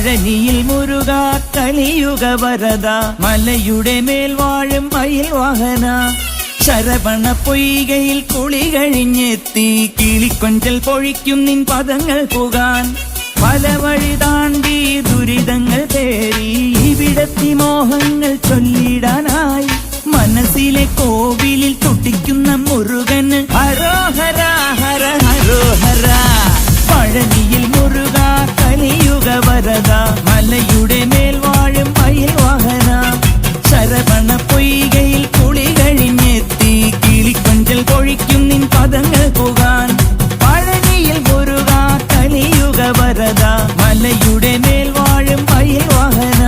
പഴനിയിൽ മുരുക കലിയുഗ വരദ മലയുടെ മേൽ വാഴും മയിൽ വാഹന ശരവണ പൊയ്കയിൽ കുളി കഴിഞ്ഞെത്തി കിളിക്കൊഞ്ചൽ പൊഴിക്കും നിൻ പദങ്ങൾ പുകാൻ പല വഴി താണ്ടി ദുരിതങ്ങൾ തേറി ഇവിടത്തി മോഹങ്ങൾ ചൊല്ലിടാനായി മനസ്സിലെ കോവിലിൽ തുടിക്കുന്ന മുരുകന് ഹരോഹര ഹര ഹരോഹര പഴനിയിൽ മുരുക കലിയുഗ വരദ മലയുടെ മേൽ വാഴും മയിൽ വാഹന ശരവണ പൊയ്കയിൽ കുളി കഴിഞ്ഞെത്തി കിളിക്കൊഞ്ചൽ പൊഴിക്കും നിൻ പദങ്ങൾ പുകാൻ പഴനിയിൽ മുരുക കലിയുഗ വരദ മലയുടെ മേൽ വാഴും മയിൽ വാഹന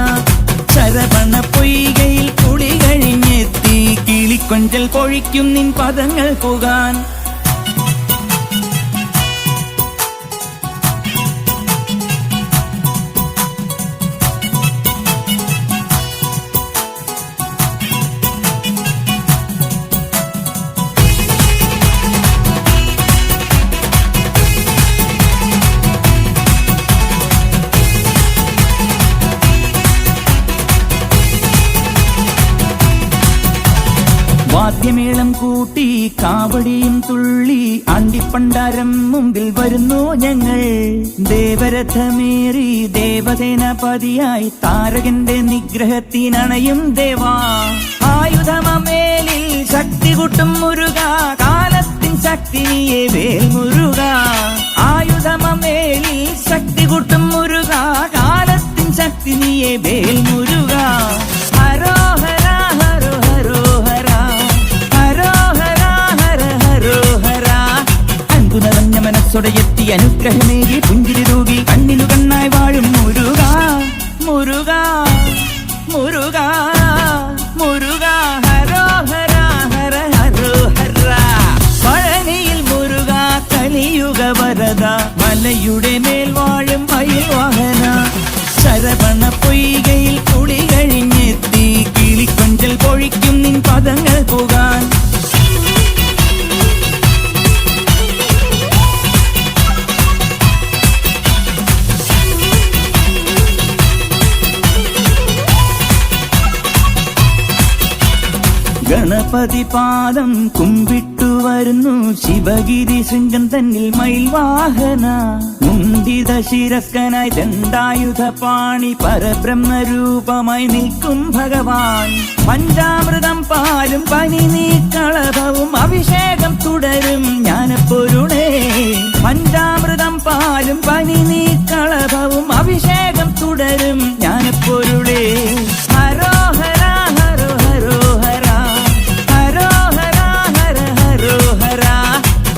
ശരവണ പൊയ്കയിൽ കുളി കഴിഞ്ഞെത്തി കിളിക്കൊഞ്ചൽ പൊഴിക്കും നിൻ പദങ്ങൾ പുകാൻ വാദ്യമേളം കൂട്ടി കാവടിയും തുള്ളി അണ്ടിപ്പണ്ടാരം മുമ്പിൽ വരുന്നു ഞങ്ങൾ ദേവരഥമേറി ദേവസേനാപതിയായി താരകന്റെ നിഗ്രഹത്തിനണയും ദേവാ ആയുധമേലിൽ ശക്തി കൂട്ടും മുരുക കാലത്തിൻ ശക്തി നീയെ വേൽ മുരുക ആയുധമേലിൽ ശക്തി കൂട്ടും മുരുക കാലത്തിൻ ശക്തി നീയെ വേൽ മുരുക ഹരോഹര ഹരോ ഹരോഹര നിറഞ്ഞ മനസ്സോടെ എത്തി അനുഗ്രഹമേകി പുഞ്ചിരി തൂകി കണ്ണിനു കണ്ണായി വാഴും മുരുക മുരുക മുരുക മുരുക ഹരോഹര ഹര ഹരോഹര പഴനിയിൽ മുരുക കലിയുഗ വരദ മലയുടെ മേൽ വാഴും മയിൽ വാഹന ശരവണ പൊയ്കയിൽ കുളി കഴിഞ്ഞെത്തി കിളിക്കൊഞ്ചൽ പൊഴിക്കും നിൻ പദങ്ങൾ പുകാൻ ഗണപതി പാദം കുമ്പിട്ടു വരുന്നു ശിവഗിരി ശൃംഗം തന്നിൽ മയിൽ വാഹന മുന്തിത ശിരസ്കനായി ദണ്ഡായുധ പാണി പരബ്രഹ്മരൂപമായി നിൽക്കും ഭഗവാൻ പഞ്ചാമൃതം പാലും പനി നീക്കളഭവും അഭിഷേകം തുടരും ജ്ഞാനപ്പൊരുളേ പഞ്ചാമൃതം പാലും പനി നീക്കളഭവും അഭിഷേകം തുടരും ജ്ഞാനപ്പൊരുളേ ഹരോഹര ഹരോ ഹരോഹര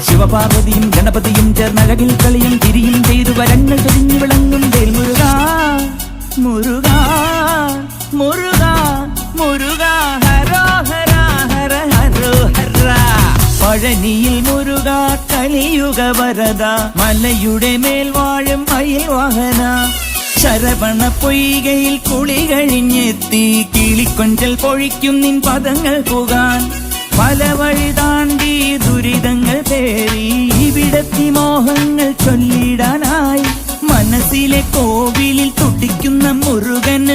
ശിവപാർവതിയും ഗണപതിയും ചേർന്നഴകിൽ കളിയും തിരിയും ചെയ്തു വരങ്ങൾ ചൊരിഞ്ഞു വിളങ്ങും വേൽ മുരുക മുരുക മുരുക മുരുക ഹരോഹര ഹര ഹരോഹര പഴനിയിൽ മുരുക കലിയുഗ വരദ മലയുടെ മേൽ വാഴും മയിൽ വാഹന ശരവണ പൊയ്കയിൽ കുളി കഴിഞ്ഞെത്തി കിളിക്കൊഞ്ചൽ പൊഴിക്കും നിൻ പദങ്ങൾ പുകാൻ പല വഴി താണ്ടി ദുരിതങ്ങൾ തേറി ഇവിടത്തി മോഹങ്ങൾ ചൊല്ലിടാനായി മനസ്സിലെ കോവിലിൽ തുടിക്കുന്ന മുരുകന്